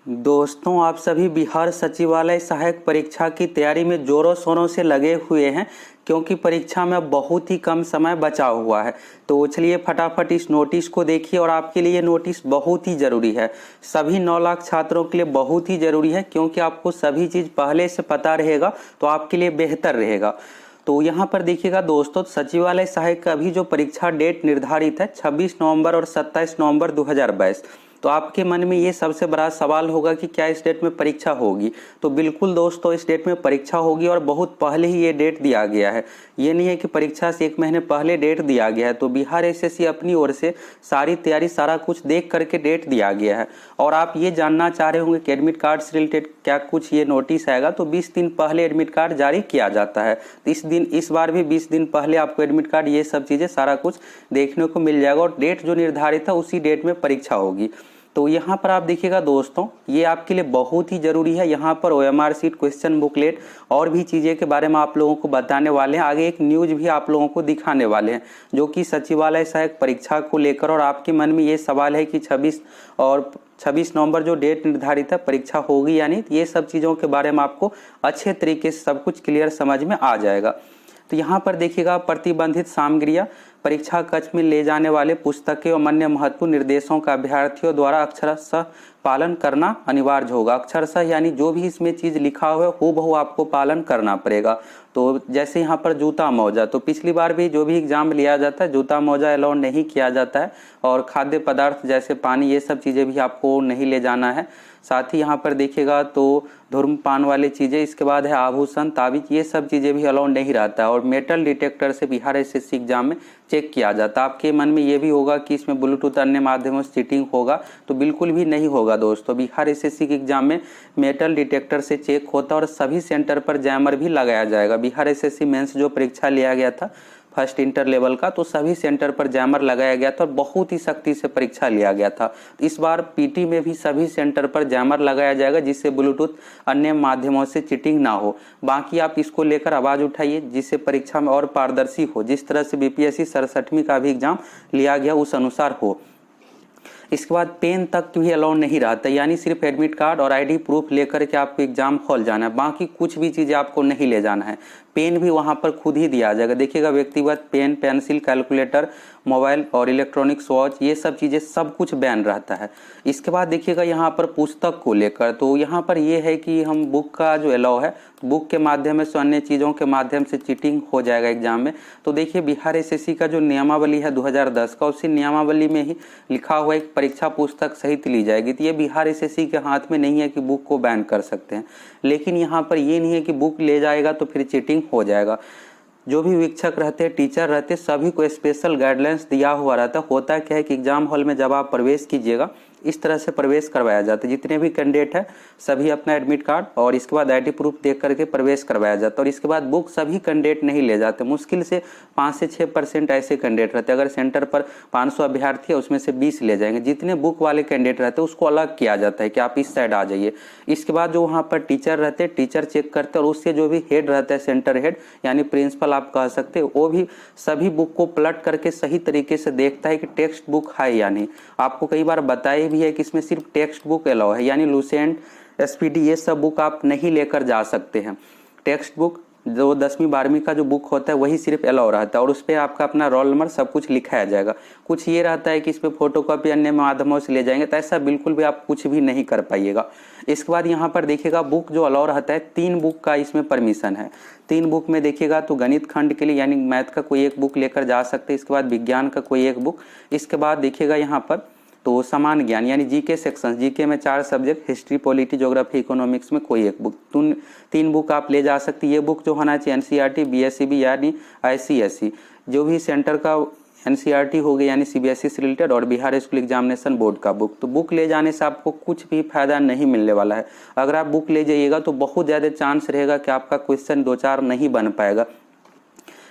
दोस्तों, आप सभी बिहार सचिवालय सहायक परीक्षा की तैयारी में जोरों शोरों से लगे हुए हैं क्योंकि परीक्षा में बहुत ही कम समय बचा हुआ है। तो चलिए फटाफट इस नोटिस को देखिए और आपके लिए ये नोटिस बहुत ही ज़रूरी है। सभी 9 लाख छात्रों के लिए बहुत ही ज़रूरी है क्योंकि आपको सभी चीज़ पहले से पता रहेगा तो आपके लिए बेहतर रहेगा। तो यहाँ पर देखिएगा दोस्तों, सचिवालय सहायक का अभी जो परीक्षा डेट निर्धारित है 26 नवंबर और 27 नवंबर 2022। तो आपके मन में ये सबसे बड़ा सवाल होगा कि क्या इस डेट में परीक्षा होगी। तो बिल्कुल दोस्तों, इस डेट में परीक्षा होगी और बहुत पहले ही ये डेट दिया गया है। ये नहीं है कि परीक्षा से 1 महीने पहले डेट दिया गया है। तो बिहार एसएससी अपनी ओर से सारी तैयारी सारा कुछ देख करके डेट दिया गया है। और आप ये जानना चाह रहे होंगे कि एडमिट कार्ड से रिलेटेड क्या कुछ ये नोटिस आएगा। तो 20 दिन पहले एडमिट कार्ड जारी किया जाता है। तो इस बार भी 20 दिन पहले आपको एडमिट कार्ड ये सब चीज़ें सारा कुछ देखने को मिल जाएगा और डेट जो निर्धारित है उसी डेट में परीक्षा होगी। तो यहाँ पर आप देखिएगा दोस्तों, ये आपके लिए बहुत ही जरूरी है। यहाँ पर ओएमआर सीट, क्वेश्चन बुकलेट और भी चीज़ें के बारे में आप लोगों को बताने वाले हैं। आगे एक न्यूज भी आप लोगों को दिखाने वाले हैं जो कि सचिवालय सहायक परीक्षा को लेकर। और आपके मन में ये सवाल है कि 26 नवंबर जो डेट निर्धारित है परीक्षा होगी या नहीं, ये सब चीज़ों के बारे में आपको अच्छे तरीके से सब कुछ क्लियर समझ में आ जाएगा। तो यहाँ पर देखिएगा, प्रतिबंधित सामग्रियाँ, परीक्षा कक्ष में ले जाने वाले पुस्तकें और अन्य महत्वपूर्ण निर्देशों का अभ्यर्थियों द्वारा अक्षरशः पालन करना अनिवार्य होगा। अक्षरशः यानी जो भी इसमें चीज़ लिखा हुआ है हूबहू आपको पालन करना पड़ेगा। तो जैसे यहाँ पर जूता मोजा, तो पिछली बार भी जो भी एग्जाम लिया जाता है जूता मोजा अलाउ नहीं किया जाता है। और खाद्य पदार्थ जैसे पानी, ये सब चीज़ें भी आपको नहीं ले जाना है। साथ ही यहाँ पर देखिएगा तो धूम्रपान वाली चीज़ें, इसके बाद है आभूषण, ताबीज, ये सब चीज़ें भी अलाउ नहीं रहता है। और मेटल डिटेक्टर से बिहार एसएससी एग्जाम में चेक किया जाता है। आपके मन में ये भी होगा कि इसमें ब्लूटूथ अन्य माध्यमों से चीटिंग होगा, तो बिल्कुल भी नहीं होगा दोस्तों। बिहार एसएससी के एग्जाम में मेटल डिटेक्टर से चेक होता है और सभी सेंटर पर जैमर भी लगाया जाएगा। बिहार एसएससी मेंस जो परीक्षा लिया गया था फर्स्ट इंटर लेवल का, तो सभी सेंटर पर जैमर लगाया गया था और बहुत ही सख्ती से परीक्षा लिया गया था। इस बार पीटी में भी सभी सेंटर पर जैमर लगाया जाएगा जिससे ब्लूटूथ अन्य माध्यमों से चीटिंग ना हो। बाकी आप इसको लेकर आवाज़ उठाइए जिससे परीक्षा में और पारदर्शी हो, जिस तरह से बीपीएससी 67वीं का भी एग्जाम लिया गया उस अनुसार हो। इसके बाद पेन तक भी अलाउ नहीं रहता, यानी सिर्फ एडमिट कार्ड और आईडी प्रूफ लेकर के आपको एग्जाम हॉल जाना है। बाकी कुछ भी चीज़ें आपको नहीं ले जाना है। पेन भी वहाँ पर खुद ही दिया जाएगा। देखिएगा, व्यक्तिगत पेन, पेंसिल, कैलकुलेटर, मोबाइल और इलेक्ट्रॉनिक्स वॉच, ये सब चीज़ें सब कुछ बैन रहता है। इसके बाद देखिएगा यहाँ पर पुस्तक को लेकर, तो यहाँ पर ये है कि हम बुक का जो अलाउ है, बुक के माध्यम से अन्य चीज़ों के माध्यम से चीटिंग हो जाएगा एग्जाम में। तो देखिए, बिहार एसएससी का जो नियमावली है 2010 का, उसी नियमावली में ही लिखा हुआ एक परीक्षा पुस्तक सहित ली जाएगी। तो ये बिहार एसएससी के हाथ में नहीं है कि बुक को बैन कर सकते हैं। लेकिन यहाँ पर ये नहीं है कि बुक ले जाएगा तो फिर चीटिंग हो जाएगा। जो भी वीक्षक रहते हैं, टीचर रहते हैं, सभी को स्पेशल गाइडलाइंस दिया हुआ रहता है। होता क्या है कि एग्जाम हॉल में जब आप प्रवेश कीजिएगा इस तरह से प्रवेश करवाया जाता है। जितने भी कैंडिडेट हैं सभी अपना एडमिट कार्ड और इसके बाद आईडी प्रूफ देख करके प्रवेश करवाया जाता है। और इसके बाद बुक सभी कैंडिडेट नहीं ले जाते। मुश्किल से 5 से 6% ऐसे कैंडिडेट रहते हैं। अगर सेंटर पर 500 अभ्यर्थी है उसमें से 20 ले जाएंगे। जितने बुक वाले कैंडिडेट रहते हैं उसको अलग किया जाता है कि आप इस साइड आ जाइए। इसके बाद जो वहाँ पर टीचर रहते हैं, टीचर चेक करते हैं और उससे जो भी हेड रहता है, सेंटर हेड यानी प्रिंसिपल आप कह सकते हैं, वो भी सभी बुक को पलट करके सही तरीके से देखता है कि टेक्स्ट बुक है या नहीं। आपको कई बार बताया भी है कि इसमें सिर्फ टेक्स्ट बुक अलाउ है, यानी लुसेंट, एसपीडी, ये सब बुक आप नहीं लेकर जा सकते हैं। टेक्स्ट बुक जो 10वीं 12वीं का जो बुक होता है वही सिर्फ अलाउ रहता है और उस पर आपका अपना रोल नंबर सब कुछ लिखाया जाएगा। कुछ ये रहता है कि इस पर फोटोकॉपी अन्य माध्यमों से ले जाएंगे, तो ऐसा बिल्कुल भी आप कुछ भी नहीं कर पाइएगा। इसके बाद यहाँ पर देखिएगा, बुक जो अलाउ रहता है 3 बुक का इसमें परमिशन है। 3 बुक में देखिएगा तो गणित खंड के लिए यानी मैथ का कोई एक बुक लेकर जा सकते हैं। इसके बाद विज्ञान का कोई एक बुक। इसके बाद देखिएगा यहाँ पर तो समान ज्ञान यानी जीके सेक्शन, जीके में 4 subject, history, polity, geography, economics में कोई एक बुक। 3 बुक आप ले जा सकती है। ये बुक जो होना चाहिए एनसीईआरटी, बीएसईबी यानी आईसीएसई, जो भी सेंटर का एनसीईआरटी हो गया यानी सीबीएसई से रिलेटेड, और बिहार स्कूल एग्जामिनेशन बोर्ड का बुक। तो बुक ले जाने से आपको कुछ भी फायदा नहीं मिलने वाला है। अगर आप बुक ले जाइएगा तो बहुत ज़्यादा चांस रहेगा कि आपका क्वेश्चन 2-4 नहीं बन पाएगा,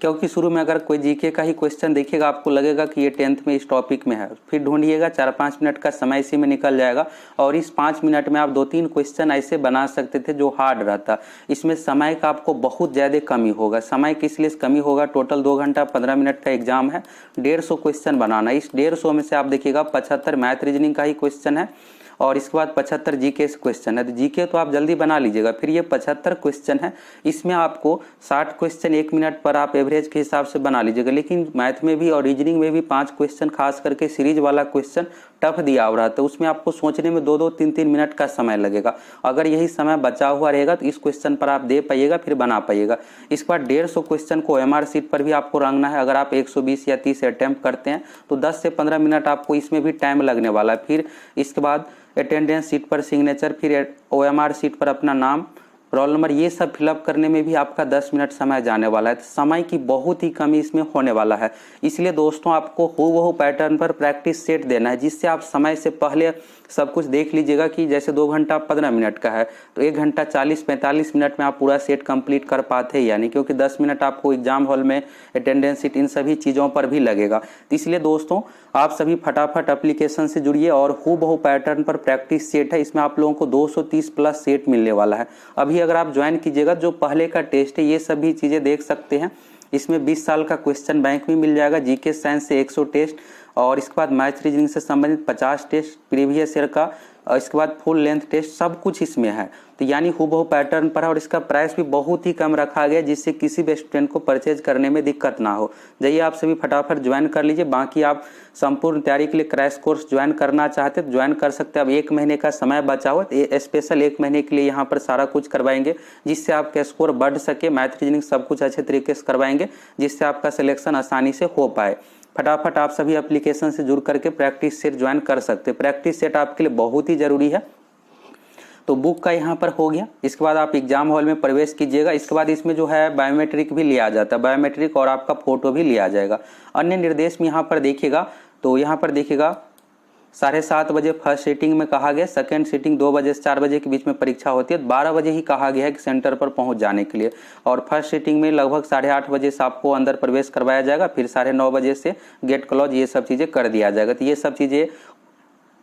क्योंकि शुरू में अगर कोई जीके का ही क्वेश्चन देखिएगा आपको लगेगा कि ये 10th में इस टॉपिक में है, फिर ढूंढिएगा 4-5 मिनट का समय इसी में निकल जाएगा और इस 5 मिनट में आप 2-3 क्वेश्चन ऐसे बना सकते थे जो हार्ड रहता। इसमें समय का आपको बहुत ज़्यादा कमी होगा। समय किस लिए कमी होगा, टोटल 2 घंटा 15 मिनट का एग्जाम है, 150 क्वेश्चन बनाना। इस 150 में से आप देखिएगा 75 मैथ रीजनिंग का ही क्वेश्चन है और इसके बाद 75 जीके क्वेश्चन है। तो जीके तो आप जल्दी बना लीजिएगा। फिर ये 75 क्वेश्चन है, इसमें आपको 60 क्वेश्चन 1 मिनट पर आप एवरेज के हिसाब से बना लीजिएगा। लेकिन मैथ में भी और रीजनिंग में भी 5 क्वेश्चन, खास करके सीरीज वाला क्वेश्चन टफ दिया हो रहा था, उसमें आपको सोचने में 2-2 3-3 मिनट का समय लगेगा। अगर यही समय बचा हुआ रहेगा तो इस क्वेश्चन पर आप दे पाइएगा, फिर बना पाइएगा। इसके बाद 150 क्वेश्चन को OMR शीट पर भी आपको रंगना है। अगर आप 120 या 30 अटेम्प्ट करते हैं तो 10 से 15 मिनट आपको इसमें भी टाइम लगने वाला है। फिर इसके बाद अटेंडेंस शीट पर सिग्नेचर, फिर OMR शीट पर अपना नाम, रोल नंबर, ये सब फिलअप करने में भी आपका 10 मिनट समय जाने वाला है। तो समय की बहुत ही कमी इसमें होने वाला है। इसलिए दोस्तों आपको हूबहू पैटर्न पर प्रैक्टिस सेट देना है, जिससे आप समय से पहले सब कुछ देख लीजिएगा कि जैसे 2 घंटा 15 मिनट का है तो 1 घंटा 40-45 मिनट में आप पूरा सेट कंप्लीट कर पाते हैं यानी, क्योंकि 10 मिनट आपको एग्जाम हॉल में अटेंडेंस शीट इन सभी चीज़ों पर भी लगेगा। तो इसलिए दोस्तों आप सभी फटाफट एप्लीकेशन से जुड़िए और हूबहू पैटर्न पर प्रैक्टिस सेट है, इसमें आप लोगों को 230 प्लस सेट मिलने वाला है। अभी अगर आप ज्वाइन कीजिएगा, जो पहले का टेस्ट है ये सभी चीज़ें देख सकते हैं। इसमें 20 साल का क्वेश्चन बैंक भी मिल जाएगा, जीके साइंस से 100 टेस्ट, और इसके बाद मैथ रीजनिंग से संबंधित 50 टेस्ट प्रीवियस ईयर का, और इसके बाद फुल लेंथ टेस्ट, सब कुछ इसमें है। तो यानी हूबहू पैटर्न पर है और इसका प्राइस भी बहुत ही कम रखा गया, जिससे किसी भी स्टूडेंट को परचेज करने में दिक्कत ना हो। जाइए आप सभी फटाफट ज्वाइन कर लीजिए। बाकी आप संपूर्ण तैयारी के लिए क्रैश कोर्स ज्वाइन करना चाहते तो ज्वाइन कर सकते हैं। अब 1 महीने का समय बचा हुआ, तो स्पेशल 1 महीने के लिए यहाँ पर सारा कुछ करवाएंगे, जिससे आपका स्कोर बढ़ सके। मैथ रीजनिंग सब कुछ अच्छे तरीके से करवाएंगे, जिससे आपका सिलेक्शन आसानी से हो पाए। फटाफट आप सभी एप्लीकेशन से जुड़ करके प्रैक्टिस सेट ज्वाइन कर सकते हैं। प्रैक्टिस सेट आपके लिए बहुत ही जरूरी है। तो बुक का यहाँ पर हो गया। इसके बाद आप एग्जाम हॉल में प्रवेश कीजिएगा। इसके बाद इसमें जो है बायोमेट्रिक भी लिया जाता है, बायोमेट्रिक और आपका फोटो भी लिया जाएगा। अन्य निर्देश में यहाँ पर देखिएगा, तो यहाँ पर देखिएगा 7:30 बजे फर्स्ट सीटिंग में कहा गया, सेकंड सीटिंग 2 बजे से 4 बजे के बीच में परीक्षा होती है। 12 बजे ही कहा गया है कि सेंटर पर पहुंच जाने के लिए, और फर्स्ट सीटिंग में लगभग 8:30 बजे से आपको अंदर प्रवेश करवाया जाएगा। फिर 9:30 बजे से गेट क्लोज, ये सब चीज़ें कर दिया जाएगा। तो ये सब चीज़ें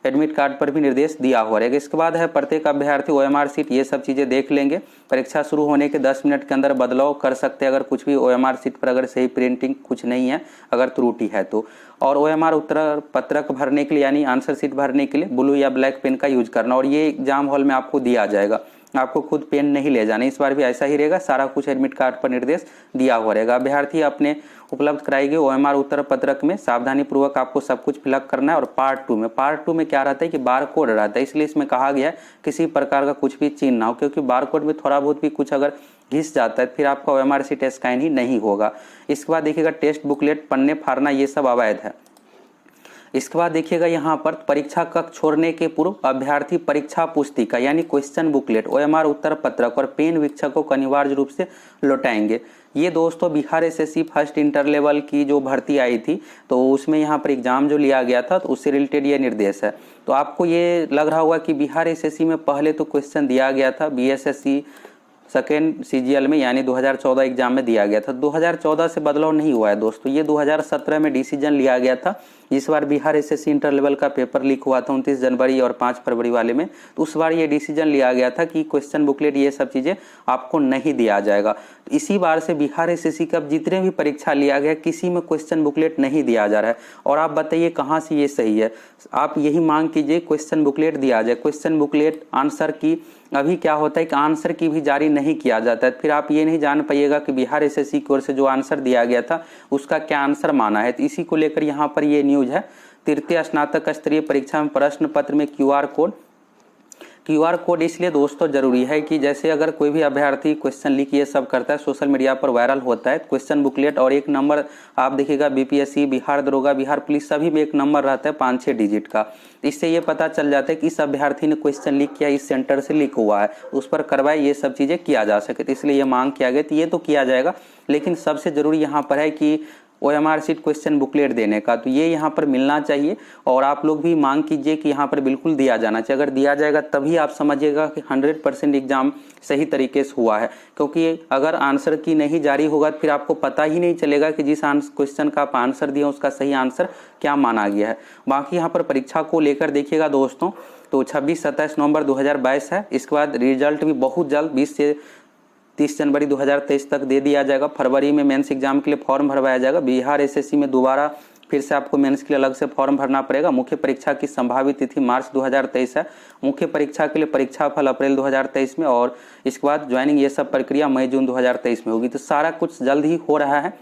एडमिट कार्ड पर भी निर्देश दिया हुआ रहेगा। इसके बाद है प्रत्येक अभ्यर्थी OMR शीट, ये सब चीज़ें देख लेंगे। परीक्षा शुरू होने के 10 मिनट के अंदर बदलाव कर सकते हैं अगर कुछ भी OMR शीट पर अगर सही प्रिंटिंग कुछ नहीं है, अगर त्रुटि है तो। और OMR उत्तर पत्रक भरने के लिए यानी आंसर शीट भरने के लिए ब्लू या ब्लैक पेन का यूज करना, और ये एग्जाम हॉल में आपको दिया जाएगा। आपको खुद पेन नहीं ले जाना, इस बार भी ऐसा ही रहेगा। सारा कुछ एडमिट कार्ड पर निर्देश दिया हुआ रहेगा। अभ्यर्थी अपने उपलब्ध कराई गई OMR उत्तर पत्रक में सावधानी पूर्वक आपको सब कुछ फिलअप करना है। और पार्ट 2 में क्या रहता है कि बार कोड रहता है, इसलिए इसमें कहा गया है किसी प्रकार का कुछ भी चिन्ह ना हो, क्योंकि बार कोड में थोड़ा बहुत भी कुछ अगर घिस जाता है फिर आपका OMR शीट स्कैन ही नहीं होगा। इसके बाद देखिएगा टेस्ट बुकलेट पन्ने फाड़ना ये सब अवैध है। इसके बाद देखिएगा यहाँ पर परीक्षा कक्ष छोड़ने के पूर्व अभ्यर्थी परीक्षा पुस्तिका यानी क्वेश्चन बुकलेट, OMR उत्तर पत्रक और पेन वीक्षकों को अनिवार्य रूप से लौटाएंगे। ये दोस्तों Bihar SSC first inter level की जो भर्ती आई थी, तो उसमें यहाँ पर एग्जाम जो लिया गया था तो उससे रिलेटेड ये निर्देश है। तो आपको ये लग रहा होगा कि बिहार SSC में पहले तो क्वेश्चन दिया गया था, BSSC सेकेंड CGL में यानी 2014 एग्जाम में दिया गया था। 2014 से बदलाव नहीं हुआ है दोस्तों, ये 2017 में डिसीजन लिया गया था। इस बार बिहार SSC इंटर लेवल का पेपर लीक हुआ था 29 जनवरी और 5 फरवरी वाले में, तो उस बार ये डिसीजन लिया गया था कि क्वेश्चन बुकलेट ये सब चीज़ें आपको नहीं दिया जाएगा। तो इसी बार से बिहार SSC का जितने भी परीक्षा लिया गया किसी में क्वेश्चन बुकलेट नहीं दिया जा रहा है। और आप बताइए कहाँ से ये सही है? आप यही मांग कीजिए क्वेश्चन बुकलेट दिया जाए। क्वेश्चन बुकलेट आंसर की अभी क्या होता है कि आंसर की भी जारी नहीं किया जाता है, फिर आप ये नहीं जान पाइएगा कि बिहार SSC की ओर से जो आंसर दिया गया था उसका क्या आंसर माना है। तो इसी को लेकर यहाँ पर ये न्यूज है। तृतीय स्नातक स्तरीय परीक्षा में प्रश्न पत्र में QR कोड इसलिए दोस्तों जरूरी है कि जैसे अगर कोई भी अभ्यर्थी क्वेश्चन लीक ये सब करता है, सोशल मीडिया पर वायरल होता है, क्वेश्चन बुकलेट और एक नंबर आप देखिएगा BPSC, बिहार दरोगा, बिहार पुलिस सभी में एक नंबर रहता है 5-6 डिजिट का। इससे ये पता चल जाता है कि इस अभ्यर्थी ने क्वेश्चन लीक किया, इस सेंटर से लीक हुआ है, उस पर कार्रवाई ये सब चीज़ें किया जा सके। तो इसलिए ये मांग किया गया, तो ये तो किया जाएगा, लेकिन सबसे जरूरी यहाँ पर है कि OMR शीट क्वेश्चन बुकलेट देने का, तो ये यहाँ पर मिलना चाहिए। और आप लोग भी मांग कीजिए कि यहाँ पर बिल्कुल दिया जाना चाहिए। अगर दिया जाएगा तभी आप समझिएगा कि 100% एग्जाम सही तरीके से हुआ है, क्योंकि अगर आंसर की नहीं जारी होगा तो फिर आपको पता ही नहीं चलेगा कि जिस क्वेश्चन का आप आंसर दिए उसका सही आंसर क्या माना गया है। बाकी यहाँ पर परीक्षा को लेकर देखिएगा दोस्तों, तो 26-27 नवंबर 2022 है। इसके बाद रिजल्ट भी बहुत जल्द 20 से 30 जनवरी 2023 तक दे दिया जाएगा। फरवरी में मेंस एग्जाम के लिए फॉर्म भरवाया जाएगा। बिहार SSC में दोबारा फिर से आपको मेंस के लिए अलग से फॉर्म भरना पड़ेगा। मुख्य परीक्षा की संभावित तिथि मार्च 2023 है। मुख्य परीक्षा के लिए परीक्षा फल अप्रैल 2023 में और इसके बाद ज्वाइनिंग ये सब प्रक्रिया मई जून 2023 में होगी। तो सारा कुछ जल्द ही हो रहा है।